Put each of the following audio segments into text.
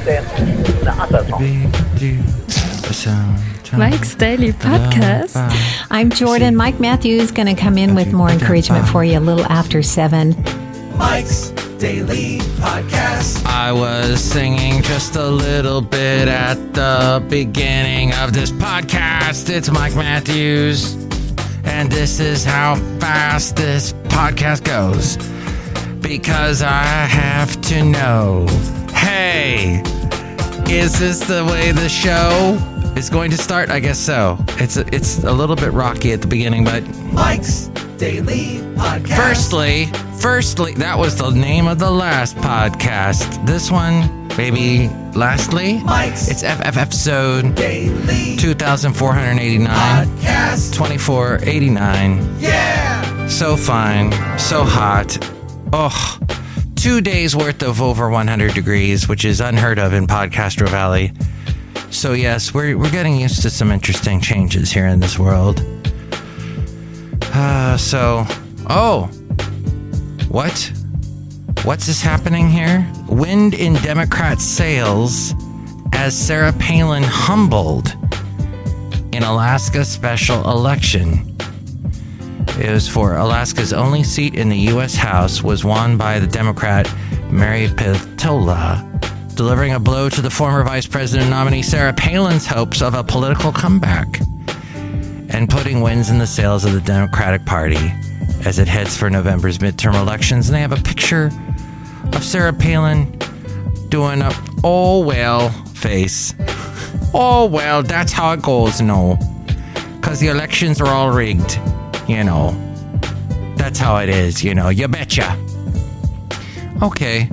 Mike's Daily Podcast. I'm Jordan. Mike Matthews going to come in with more encouragement for you a little after 7. Mike's Daily Podcast. I was singing just a little bit at the beginning of this podcast. It's Mike Matthews, and this is how fast this podcast goes. Because I have to know, hey, is this the way the show is going to start? I guess so. It's a little bit rocky at the beginning, but Mike's Daily Podcast. Firstly, that was the name of the last podcast. This one, maybe lastly, Mike's it's episode Daily 2489 Podcast 2489. Yeah! So fine, so hot. Oh, 2 days worth of over 100 degrees, which is unheard of in Podcastro Valley. So yes, we're getting used to some interesting changes here in this world. What's this happening here? Wind in Democrat sails as Sarah Palin humbled in Alaska special election. It was for Alaska's only seat in the U.S. House was won by the Democrat Mary Peltola, delivering a blow to the former vice president nominee Sarah Palin's hopes of a political comeback and putting winds in the sails of the Democratic Party as it heads for November's midterm elections. And they have a picture of Sarah Palin doing a oh well face. Oh well, that's how it goes, no. Because the elections are all rigged. You know, that's how it is, you know, you betcha. Okay,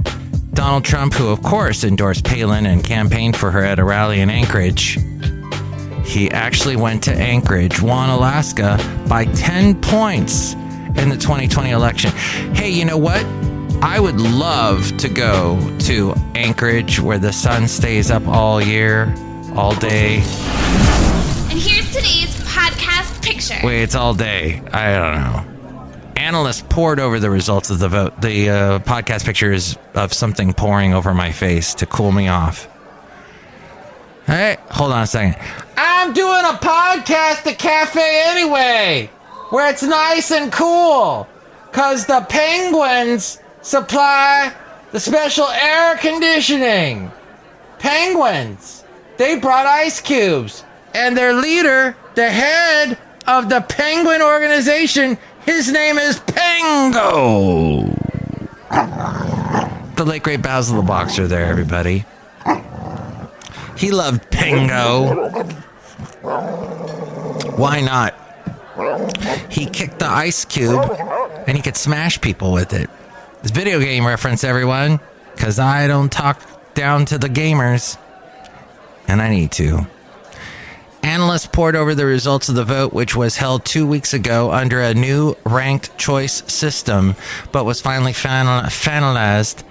Donald Trump, who of course endorsed Palin and campaigned for her at a rally in Anchorage, he actually went to Anchorage, won Alaska by 10 points in the 2020 election. Hey, you know what? I would love to go to Anchorage where the sun stays up all year, all day. And here's today's podcast picture. Wait, it's all day. I don't know. Analysts poured over the results of the vote. The podcast picture is of something pouring over my face to cool me off. Hey, hold on a second. I'm doing a podcast at Cafe anyway, where it's nice and cool, because the Penguins supply the special air conditioning. Penguins. They brought ice cubes. And their leader, the head of the Penguin organization, his name is Pengo. The late great Basil the Boxer there, everybody. He loved Pengo. Why not? He kicked the ice cube and he could smash people with it. It's video game reference, everyone, because I don't talk down to the gamers. And I need to. Analysts pored over the results of the vote, which was held 2 weeks ago under a new ranked choice system, but was finally finalized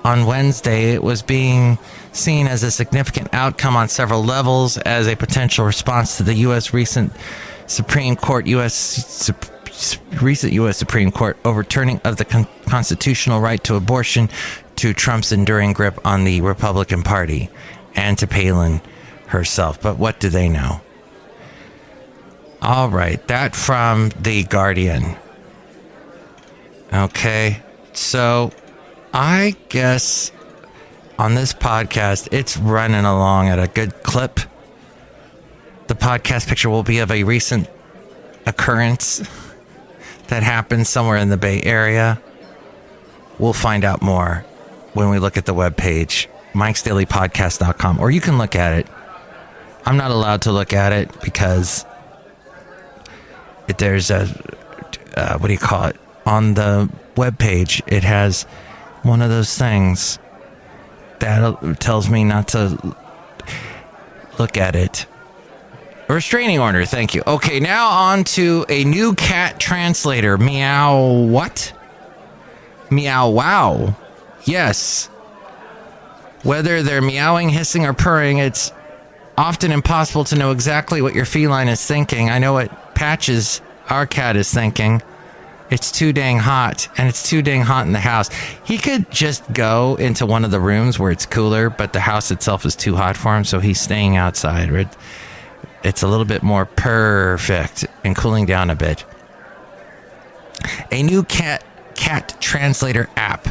on Wednesday. It was being seen as a significant outcome on several levels as a potential response to the recent Supreme Court overturning of the constitutional right to abortion, to Trump's enduring grip on the Republican Party, and to Palin herself. But what do they know? All right, that from The Guardian. Okay, so I guess on this podcast, it's running along at a good clip. The podcast picture will be of a recent occurrence that happened somewhere in the Bay Area. We'll find out more when we look at the webpage, MikesDailyPodcast.com, or you can look at it. I'm not allowed to look at it because there's a, what do you call it? On the webpage, it has one of those things that tells me not to look at it. A restraining order, thank you. Okay, now on to a new cat translator. Meow what? Meow wow. Yes. Whether they're meowing, hissing, or purring, it's often impossible to know exactly what your feline is thinking. I know what Patches, our cat, is thinking. It's too dang hot, and it's too dang hot in the house. He could just go into one of the rooms where it's cooler, but the house itself is too hot for him, so he's staying outside. Right? It's a little bit more perfect and cooling down a bit. A new cat translator app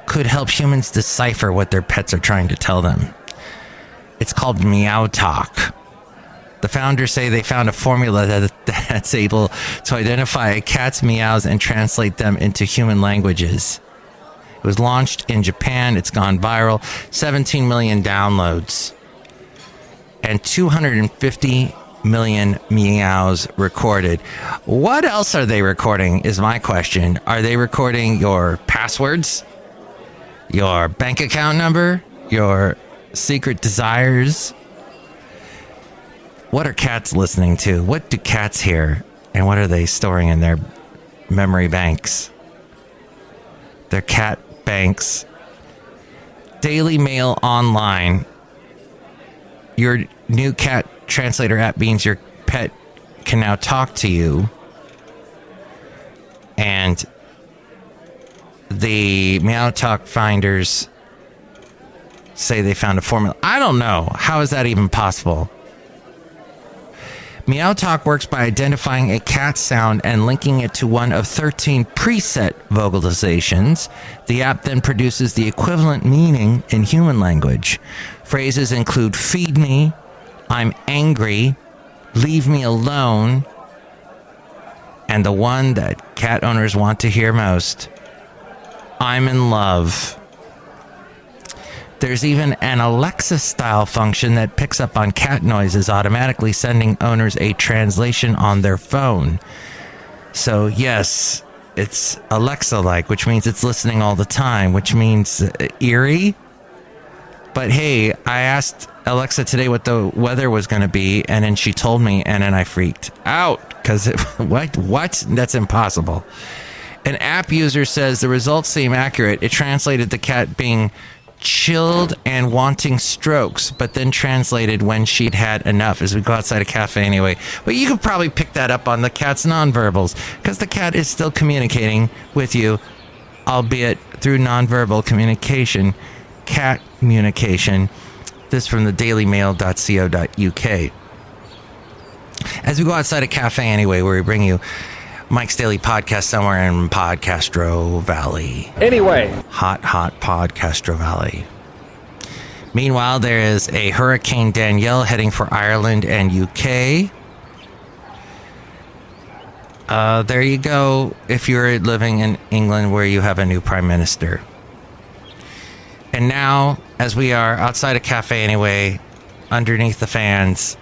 could help humans decipher what their pets are trying to tell them. It's called Meow Talk. The founders say they found a formula that's able to identify a cat's meows and translate them into human languages. It was launched in Japan. It's gone viral. 17 million downloads. And 250 million meows recorded. What else are they recording is my question. Are they recording your passwords? Your bank account number? Your secret desires? What are cats listening to? What do cats hear? And what are they storing in their memory banks? Their cat banks. Daily Mail Online. Your new cat translator app means your pet can now talk to you. And the Meow Talk finders say they found a formula. I don't know. How is that even possible? Meow Talk works by identifying a cat sound and linking it to one of 13 preset vocalizations. The app then produces the equivalent meaning in human language. Phrases include feed me, I'm angry, leave me alone, and the one that cat owners want to hear most, I'm in love. There's even an Alexa-style function that picks up on cat noises, automatically sending owners a translation on their phone. So, yes, it's Alexa-like, which means it's listening all the time, which means eerie. But hey, I asked Alexa today what the weather was going to be, and then she told me, and then I freaked out. Because, what? That's impossible. An app user says the results seem accurate. It translated the cat being chilled and wanting strokes, but then translated when she'd had enough as we go outside a cafe anyway. But you could probably pick that up on the cat's nonverbals, because the cat is still communicating with you, albeit through nonverbal communication, cat communication. This from the dailymail.co.uk. As we go outside a cafe anyway, where we bring you Mike's Daily Podcast somewhere in Podcastro Valley. Anyway. Hot Podcastro Valley. Meanwhile, there is a Hurricane Danielle heading for Ireland and UK. There you go if you're living in England where you have a new prime minister. And now, as we are outside a cafe anyway, underneath the fans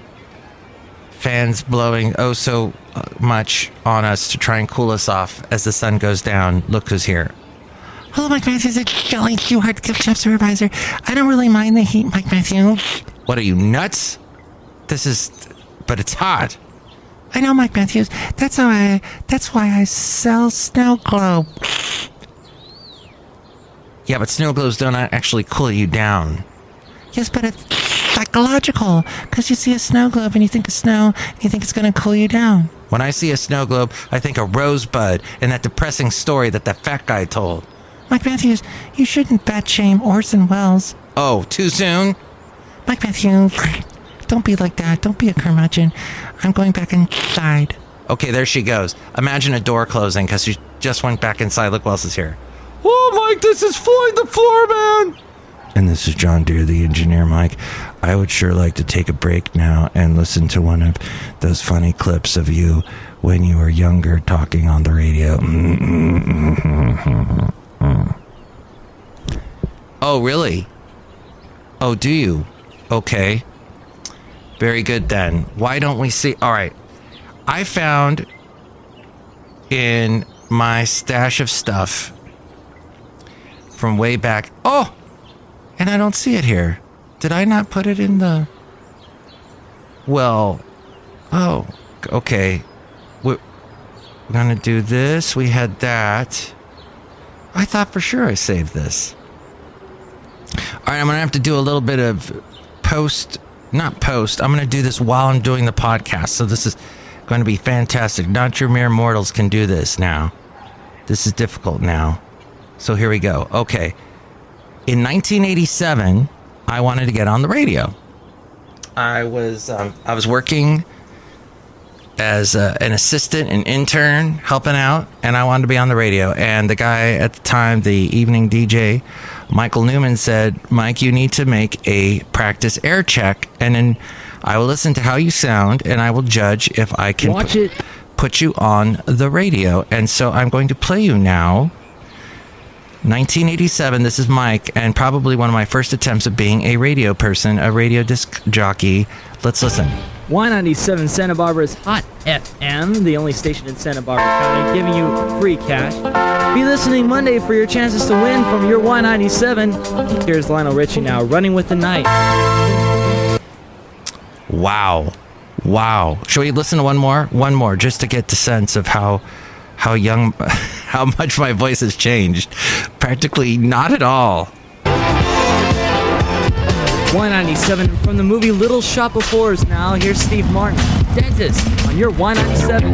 blowing oh so much on us to try and cool us off as the sun goes down. Look who's here. Hello, Mike Matthews. It's Chely Shoehart, gift shop supervisor. I don't really mind the heat, Mike Matthews. What are you, nuts? But it's hot. I know, Mike Matthews. That's why I sell snow globes. Yeah, but snow globes don't actually cool you down. Yes, but it's psychological, because you see a snow globe and you think of snow and you think it's going to cool you down. When I see a snow globe, I think of Rosebud and that depressing story that fat guy told. Mike Matthews, you shouldn't fat shame Orson Welles. Oh, too soon? Mike Matthews, don't be like that. Don't be a curmudgeon. I'm going back inside. Okay, there she goes. Imagine a door closing because she just went back inside. Look who else is here. Oh, Mike, this is Floyd the Floorman. And this is John Deere, the engineer, Mike. I would sure like to take a break now and listen to one of those funny clips of you when you were younger talking on the radio. Oh, really? Oh, do you? Okay. Very good then. Why don't we see... All right. I found in my stash of stuff from way back... Oh! And I don't see it here. Did I not put it in the... Well... Oh, okay. We're going to do this. We had that. I thought for sure I saved this. All right, I'm going to have to do a little bit of not post. I'm going to do this while I'm doing the podcast. So this is going to be fantastic. Not your mere mortals can do this now. This is difficult now. So here we go. Okay. In 1987, I wanted to get on the radio. I was working as an assistant, an intern, helping out, and I wanted to be on the radio. And the guy at the time, the evening DJ, Michael Newman, said, Mike, you need to make a practice air check, and then I will listen to how you sound, and I will judge if I can put you on the radio. And so I'm going to play you now. 1987, this is Mike, and probably one of my first attempts at being a radio person, a radio disc jockey. Let's listen. Y97 Santa Barbara's Hot FM, the only station in Santa Barbara County, giving you free cash. Be listening Monday for your chances to win from your Y97. Here's Lionel Richie now, Running with the Night. Wow. Shall we listen to one more? One more, just to get the sense of how young, how much my voice has changed. Practically not at all. Y97 from the movie Little Shop of Horrors now. Here's Steve Martin, Dentist, on your Y97.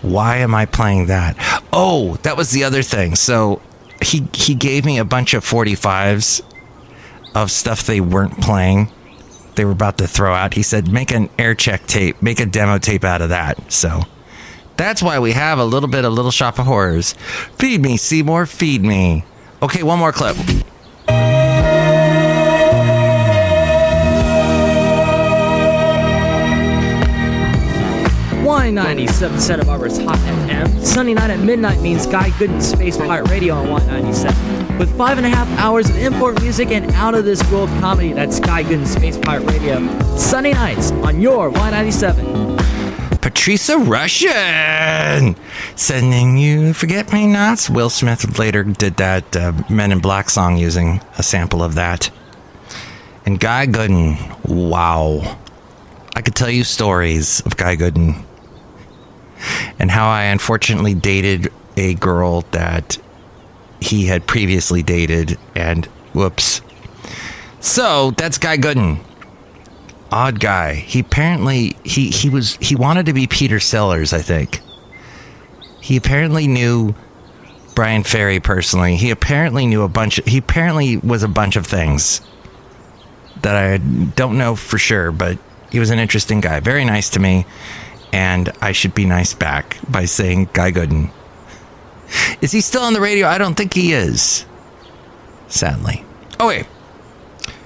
Why am I playing that? Oh, that was the other thing. So he gave me a bunch of 45s of stuff they weren't playing. They were about to throw out. He said, make an air check tape, make a demo tape out of that. So that's why we have a little bit of Little Shop of Horrors. Feed me, Seymour, feed me. Okay, one more clip. Y97 Santa Barbara's Hot FM. Sunday night at midnight means Guy Gooden's Space Pirate Radio on Y97. With 5.5 hours of import music and out-of-this-world comedy, that's Guy Gooden's Space Pirate Radio. Sunday nights on your Y97. Patricia Russian sending you forget-me-nots. Will Smith later did that Men in Black song using a sample of that. And Guy Gooden, wow. I could tell you stories of Guy Gooden and how I unfortunately dated a girl that he had previously dated, and whoops. So that's Guy Gooden. Odd guy. He apparently he wanted to be Peter Sellers, I think. He apparently knew Brian Ferry personally. He apparently was a bunch of things that I don't know for sure, but he was an interesting guy. Very nice to me, and I should be nice back by saying Guy Gooden. Is he still on the radio? I don't think he is, sadly. Oh, wait.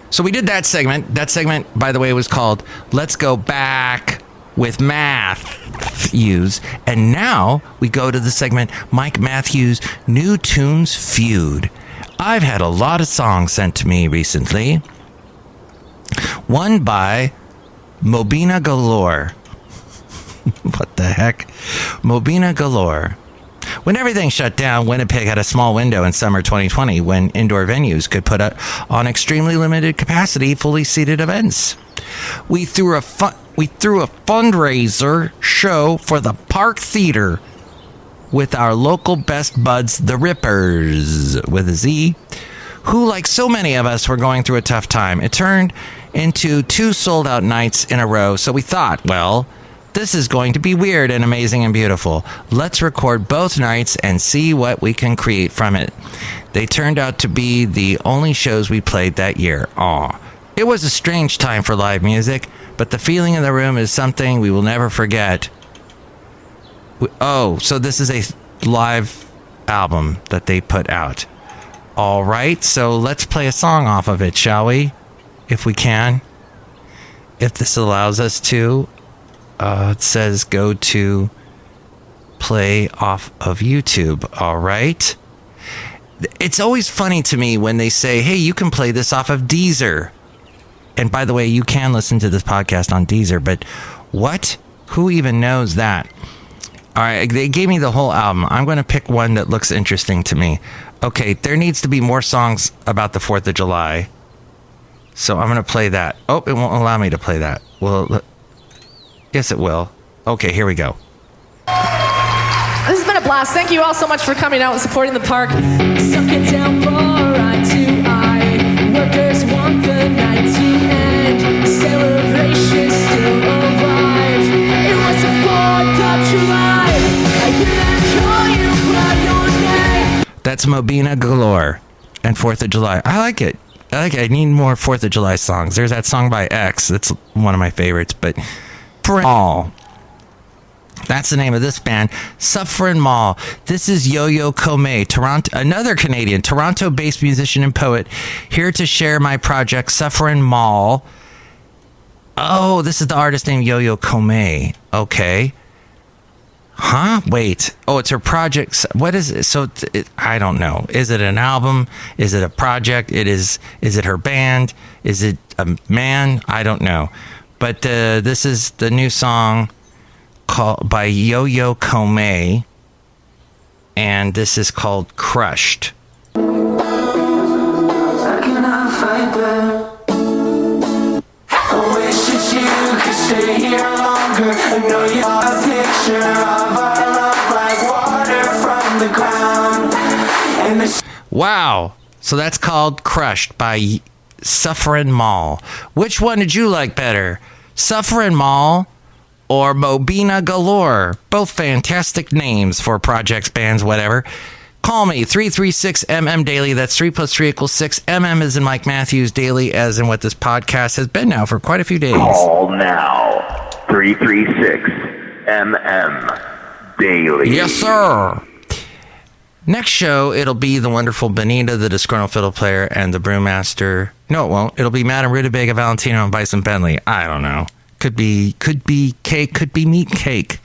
So we did that segment. That segment, by the way, was called Let's Go Back with Matthews. And now we go to the segment Mike Matthews New Tunes Feud. I've had a lot of songs sent to me recently. One by Mobina Galore. What the heck? Mobina Galore. When everything shut down, Winnipeg had a small window in summer 2020 when indoor venues could put on extremely limited capacity, fully seated events. We threw a fundraiser show for the Park Theater with our local best buds, the Rippers, with a Z, who, like so many of us, were going through a tough time. It turned into 2 sold-out nights in a row, so we thought, well, this is going to be weird and amazing and beautiful. Let's record both nights and see what we can create from it. They turned out to be the only shows we played that year. Aw. It was a strange time for live music, but the feeling in the room is something we will never forget. So this is a live album that they put out. All right, so let's play a song off of it, shall we? If we can. If this allows us to. It says go to play off of YouTube. All right. It's always funny to me when they say, hey, you can play this off of Deezer. And by the way, you can listen to this podcast on Deezer, but what? Who even knows that? All right, they gave me the whole album. I'm going to pick one that looks interesting to me. Okay, there needs to be more songs about the 4th of July. So I'm going to play that. Oh, it won't allow me to play that. Well, yes, it will. Okay, here we go. This has been a blast. Thank you all so much for coming out and supporting the park. Suck it down for eye to eye. Workers want the night to end. Celebration still alive. It was the 4th of July. A year and That's Mobina Galore and 4th of July. I like it. I need more 4th of July songs. There's that song by X. That's one of my favorites. But Mall. That's the name of this band. Suffering Mall. This is Yo-Yo Kome, Toronto, another Canadian, Toronto-based musician and poet, here to share my project, Suffering Mall. Oh, this is the artist named Yo-Yo Kome. Okay. Huh? Wait. Oh, it's her project. What is it? So I don't know. Is it an album? Is it a project? Is it her band? Is it a man? I don't know. But this is the new song by Yo-Yo Kome, and this is called Crushed. Wow. So that's called Crushed by Suffering Mall. Which one did you like better? Suffering Mall or Mobina Galore? Both fantastic names for projects, bands, whatever. Call me, 336-MM Daily. That's 3 + 3 = 6. MM is in Mike Matthews Daily, as in what this podcast has been now for quite a few days. Call now, 336-MM Daily. Yes, sir. Next show, it'll be the wonderful Benita, the Disgruntled Fiddle Player, and the Brewmaster. No, it won't. It'll be Madame Rutabaga Valentino and Bison Bentley. I don't know. Could be cake, could be meat cake.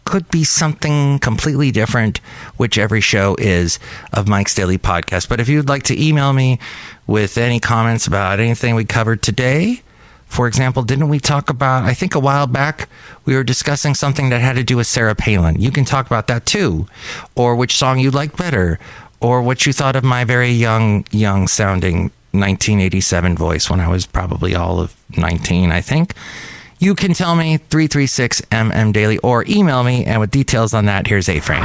Could be something completely different, which every show is of Mike's Daily Podcast. But if you'd like to email me with any comments about anything we covered today, for example, didn't we talk about, I think a while back, we were discussing something that had to do with Sarah Palin. You can talk about that too. Or which song you liked better. Or what you thought of my very young sounding 1987 voice when I was probably all of 19, I think. You can tell me, 336-MM Daily, or email me, and with details on that, here's A-Frame.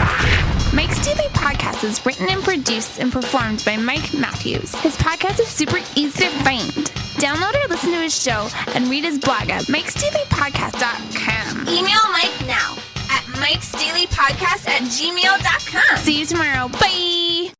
Mike's Daily Podcast is written and produced and performed by Mike Matthews. His podcast is super easy to find. Download or listen to his show and read his blog at MikesDailyPodcast.com. Email Mike now at MikesDailyPodcast@gmail.com. See you tomorrow. Bye!